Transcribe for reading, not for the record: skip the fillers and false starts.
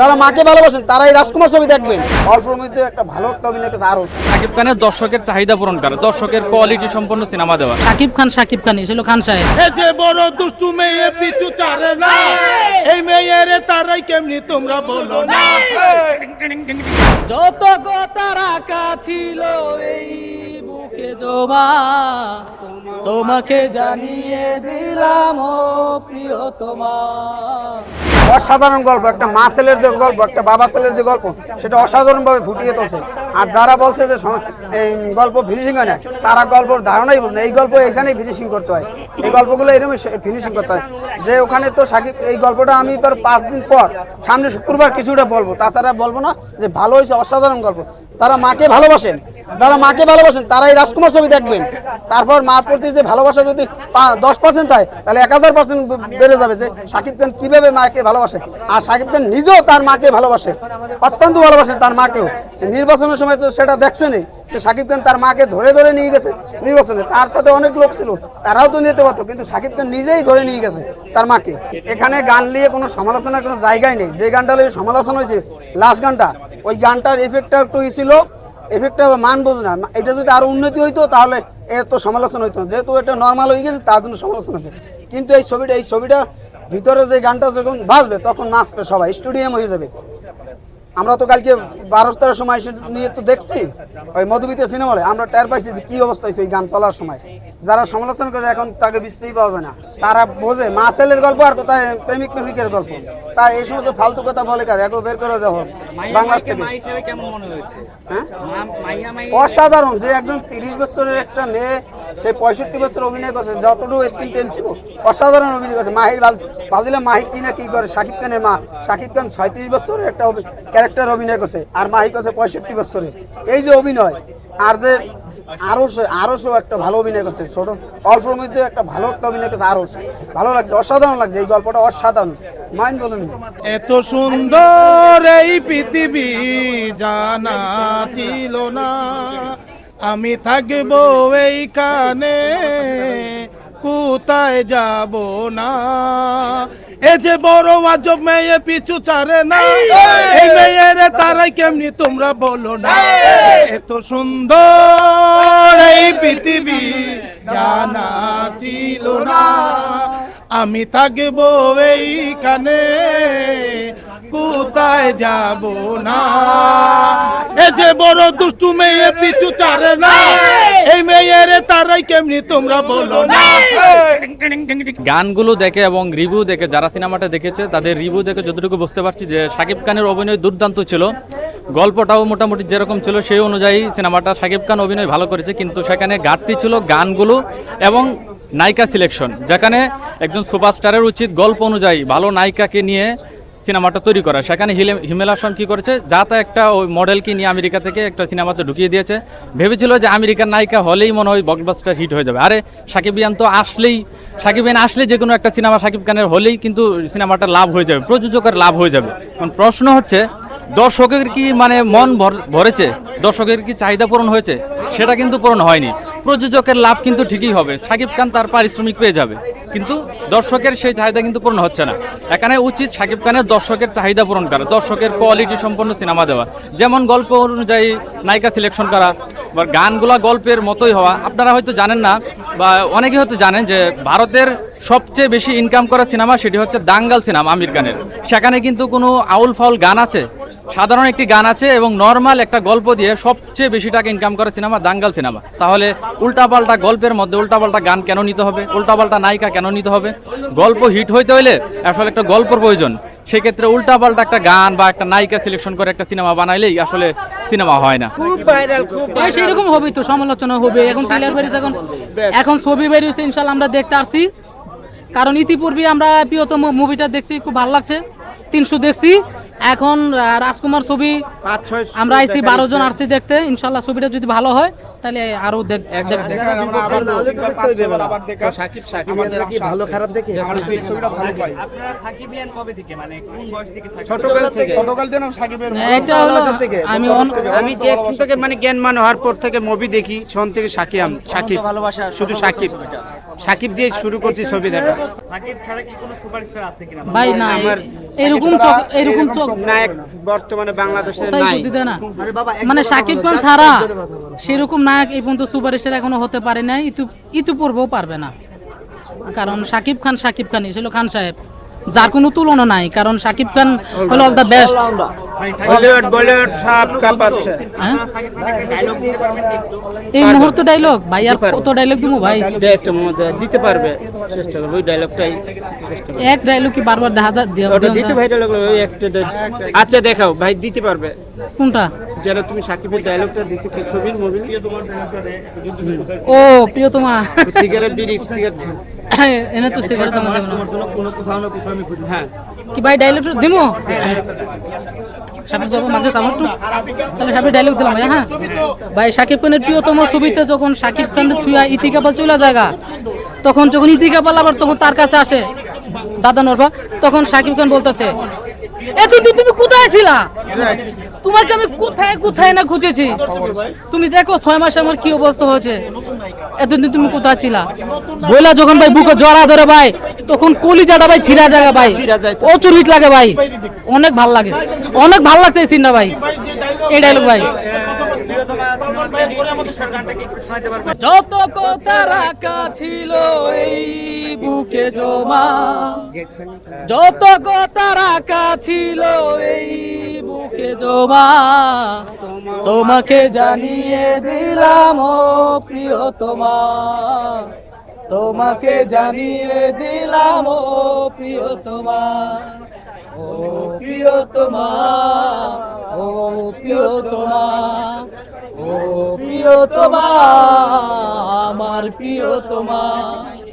যারা মাকে ভালোবাসেন তারাই রাজকুমার ছবি দেখবেন। অল্পের মধ্যে একটা ভালো একটা অভিনয় করেছে আরো। শাকিব খানের দর্শকের চাহিদা পূরণ করে, দর্শকের কোয়ালিটি সম্পন্ন সিনেমা দেওয়া। শাকিব খান ছিল খান সাহেব। এই যে বড় দুষ্টু মেয়ে পিছু ছাড়ে না, এই মেয়ের তারাই কেমনি তোমরা বলো না। যত কথা রাখা ছিল এই বুকে জমা, তোমাকে জানিয়ে দিলাম ও প্রিয়তমা। অসাধারণ গল্প, একটা মা ছেলের যে গল্প, একটা বাবা ছেলের যে গল্প, সেটা অসাধারণভাবে ফুটিয়ে তুলছে। আর যারা বলছে যে এই গল্প ফিনিশিং হয় না, তারা গল্পের ধারণাই বুঝে না। এই গল্প এখানেই ফিনিশিং করতে হয়, এই গল্পগুলো এরকম ফিনিশিং করতে হয় যে ওখানে তো সাকিব এই গল্পটা আমি পর 5 দিন পর সামনে শুক্রবার কিছুটা বলবো, তাছাড়া বলবো না যে ভালো হয়েছে। অসাধারণ গল্প। তারা মাকে ভালোবাসেন, যারা মাকে ভালোবাসেন তারাই রাজকুমার ছবি দেখবেন। তারপর মার প্রতি যে ভালোবাসা যদি 10% হয়, তাহলে 1000% বেড়ে যাবে যে সাকিব খান কিভাবে মাকে ভালোবাসে। আর সাকিব খান নিজেও তার মাকে ভালোবাসে, অত্যন্ত ভালোবাসেন তার মাকেও। নির্বাচনের সময় তো সেটা দেখছেনই যে সাকিব খান তার মাকে ধরে ধরে নিয়ে গেছে নির্বাচনে। তার সাথে অনেক লোক ছিল, তারাও তো নিতে পারতো, কিন্তু সাকিব খান নিজেই ধরে নিয়ে গেছে তার মাকে। এখানে গান নিয়ে কোনো সমালোচনার কোনো জায়গায় নেই। যে গানটা নিয়ে সমালোচনা হয়েছে লাস্ট গানটা, ওই গানটার এফেক্টটা একটু ছিল, এফেক্টটা মান বোঝে না। এটা যদি আরো উন্নতি হইতো তাহলে এত সমালোচনা হইতো। যেহেতু এটা নর্মাল হয়ে গেছে তার জন্য সমালোচনা আছে। কিন্তু এই ছবিটা ভিতরে যে গানটা যখন বাজবে তখন নাচবে সবাই, স্টেডিয়াম হয়ে যাবে। আমরা তো কালকে 12টার সময় নিয়ে তো দেখছি ওই মধুমিতা সিনেমা হলে, আমরা টের পাইছি যে কি অবস্থা হয়েছে এই গান চলার সময়। যারা সমালোচনা করে এখন তাকে বুঝতেই পাওয়া যায় না। তারা বোঝে মা ছেলের গল্প আর কোথায় প্রেমিকের গল্প। তাই এই সমস্ত ফালতু কথা বলে কার এখন বের করে দেওয়া হোক বাংলাদেশ থেকে। হ্যাঁ, অসাধারণ। যে একজন 30 বছরের একটা মেয়ে, সে 65 বছর অভিনয় করছে, যতটুকু স্ক্রিন টাইম ছিল অসাধারণ অভিনয় করছে। মাহির ভাবছিলাম মাহি কি না কি করে, সাকিব খানের মা। সাকিব খান 36 বছরের একটা ক্যারেক্টার অভিনয় করছে, আর মাহি করছে 65 বছরের। এই যে অভিনয়, আর যে আরো একটা ভালো অভিনয় করছে, ছোট অল্পের মধ্যে একটা ভালো একটা অভিনয় করছে। আরো ভালো লাগছে, অসাধারণ লাগছে এই গল্পটা, অসাধারণ। মাইন্ড বলুন, এত সুন্দর এই পৃথিবী জানা ছিল না, আমি থাকবো এইখানে কোথায় যাব না। এই যে বড় আজব মেয়ে পিছু ছাড়ে না, এই মেয়ের তারাই কেমনি তোমরা বলো না। এত সুন্দর এই পৃথিবী জানা ছিল না, আমি থাকবো এইখানে কোথায় যাব না। এই যে বড় দুষ্টু মেয়ে পিছু ছাড়ে না, এই মেয়ের তারাই কেমনি তোমরা বলো না। গানগুলো দেখে এবং রিভিউ দেখে যারা সিনেমাটা দেখেছে তাদের রিভিউ দেখে যতটুকু বুঝতে পারছি যে শাকিব খানের অভিনয় দুর্দান্ত ছিল, গল্পটাও মোটামুটি যেরকম ছিল সেই অনুযায়ী সিনেমাটা শাকিব খান অভিনয় ভালো করেছে। কিন্তু সেখানে ঘাটতি ছিল গানগুলো এবং নায়িকা সিলেকশন, যেখানে একজন সুপারস্টারের উচিত গল্প অনুযায়ী ভালো নায়িকাকে নিয়ে সিনেমাটা তৈরি করা। সেখানে হিমেল হাসান কী করেছে, যাতে একটা ওই মডেলকে নিয়ে আমেরিকা থেকে একটা সিনেমাতে ঢুকিয়ে দিয়েছে। ভেবেছিল যে আমেরিকার নায়িকা হলেই মনে হয় ব্লকবাস্টার হিট হয়ে যাবে। আরে সাকিব খান আসলেই যে কোনো একটা সিনেমা সাকিব খানের হলেই কিন্তু সিনেমাটা লাভ হয়ে যাবে, প্রযোজকের লাভ হয়ে যাবে। এখন প্রশ্ন হচ্ছে দর্শকের কি মানে মন ভরেছে, দর্শকের কি চাহিদা পূরণ হয়েছে? সেটা কিন্তু পূরণ হয়নি। প্রযোজকের লাভ কিন্তু ঠিকই হবে, সাকিব খান তার পারিশ্রমিক পেয়ে যাবে, কিন্তু দর্শকের সেই চাহিদা কিন্তু পূরণ হচ্ছে না। এখানে উচিত সাকিব খানের দর্শকের চাহিদা পূরণ করা, দর্শকের কোয়ালিটি সম্পন্ন সিনেমা দেওয়া, যেমন গল্প অনুযায়ী নায়িকা সিলেকশন করা বা গানগুলা গল্পের মতোই হওয়া। আপনারা হয়তো জানেন না বা অনেকে হয়তো জানেন যে ভারতের সবচেয়ে বেশি ইনকাম করা সিনেমা সেটি হচ্ছে দাঙ্গাল সিনেমা আমির খানের। সেখানে কিন্তু কোনো আউল ফাউল গান আছে, সাধারণ একটি গান আছে এবং নর্মাল একটা গল্প দিয়ে সবচেয়ে বেশি টাকা ইনকাম করে সিনেমা দাঙ্গাল সিনেমা। তাহলে উল্টাপাল্টা গল্পের মধ্যে উল্টাপাল্টা গান কেন নিতে হবে, উল্টাপাল্টা নায়িকা কেন নিতে হবে? গল্প হিট হইতে হইলে আসলে একটা গল্পর প্রয়োজন। সেক্ষেত্রে উল্টাপাল্টা একটা গান বা একটা নায়িকা সিলেকশন করে একটা সিনেমা বানাইলেই আসলে সিনেমা হয় না। খুব ভাইরাল, খুব সেরকম হবে তো, সমালোচনা হবে। এখন ট্রেলার বেরিয়েছে, এখন ছবি বেরিয়েছে, ইনশাল্লাহ আমরা দেখতে আসছি। কারণ ইতিপূর্বে আমরা প্রিয়তম মুভিটা দেখছি, খুব ভালো লাগছে, 300 দেখছি। এখন রাজকুমার ছবি আমরা আইছি 12 জন আসছি দেখতে। ইনশাল্লাহ ছবিটা যদি ভালো হয় তাহলে আরো ভালো খারাপ দেখি। আমি যে থেকে মানে জ্ঞান মান হওয়ার পর থেকে মুভি দেখি, সন থেকে সাকিব ভালোবাসা, শুধু সাকিব দিয়ে শুরু করছি ছবি দেখা। ভাই না, এরকম নায়ক বর্তমানে বাংলাদেশে কোথায় নাই। বুদ্ধি দেয় না মানে শাকিব খান ছাড়া সেরকম নায়ক এই পর্যন্ত সুপারস্টার এখনো হতে পারে না, ইতিপূর্বেও পারবে না। কারণ শাকিব খানই ছিল খান সাহেব, যার কোনো তুলনা নাই। কারণ শাকিব খান হলো অল দ্য বেস্ট। বলিউড সব কাঁপাচ্ছে। এই মুহূর্তে ডায়লগ ভাই, আর কত ডায়লগ দিব ভাই? দিতে পারবে, চেষ্টা করবে ওই ডায়লগটাই চেষ্টা করবে। এক ডায়লগ কি বারবার ওটা দিতে ভাই ডায়লগ ওই একটা আচ্ছা দেখাও ভাই, দিতে পারবে কোনটা? যেন তুমি সাকিবের ডায়লগটা দিছি কি ছবির মুভি ও প্রিয়তমা, সিগারেট বিড়ি সিগারেট এনে তো সিগারেট জানা দেব না হ্যাঁ কি ভাই? ডায়লগ দিমু সাবির যাব মাঝে আমার একটু, তাহলে সাবির ডায়লগ দিলাম ভাই। হ্যাঁ ভাই, শাকিব খানের প্রিয়তম ছবিতে যখন শাকিব খানের থুয়া ইতিকাপাল চলে জায়গা, তখন যখন ইতিকাপাল আবার তখন তার কাছে আসে দাদা নরফা, তখন শাকিব খান বলতেছে এতদিন তুমি কোথায় ছিলা, তোমাকে আমি কোথায় কোথায় না খুঁজেছি, তুমি দেখো 6 মাসে আমার কি অবস্থা হয়েছে, এতদিন তুমি কোথায় ছিলা বইলা যখন ভাই বুকে জড়া ধরে ভাই, তখন কলিজাটা ভাই ছিঁড়া জায়গা ভাই, অচুরিত লাগে ভাই, অনেক ভাল লাগে, অনেক ভাল লাগছে এই সিনটা ভাই, এই ডায়লগ ভাই। যত কথা রাখা ছিল এই বুকে জমা, যত কথা রাখা ছিল এই বুকে জমা, তোমাকে জানিয়ে দিলাম ও প্রিয়তমা, তোমাকে জানিয়ে দিলাম ও প্রিয়তমা, ও প্রিয়তমা, ও প্রিয়তমা, ও প্রিয়তমা, আমার প্রিয়তমা।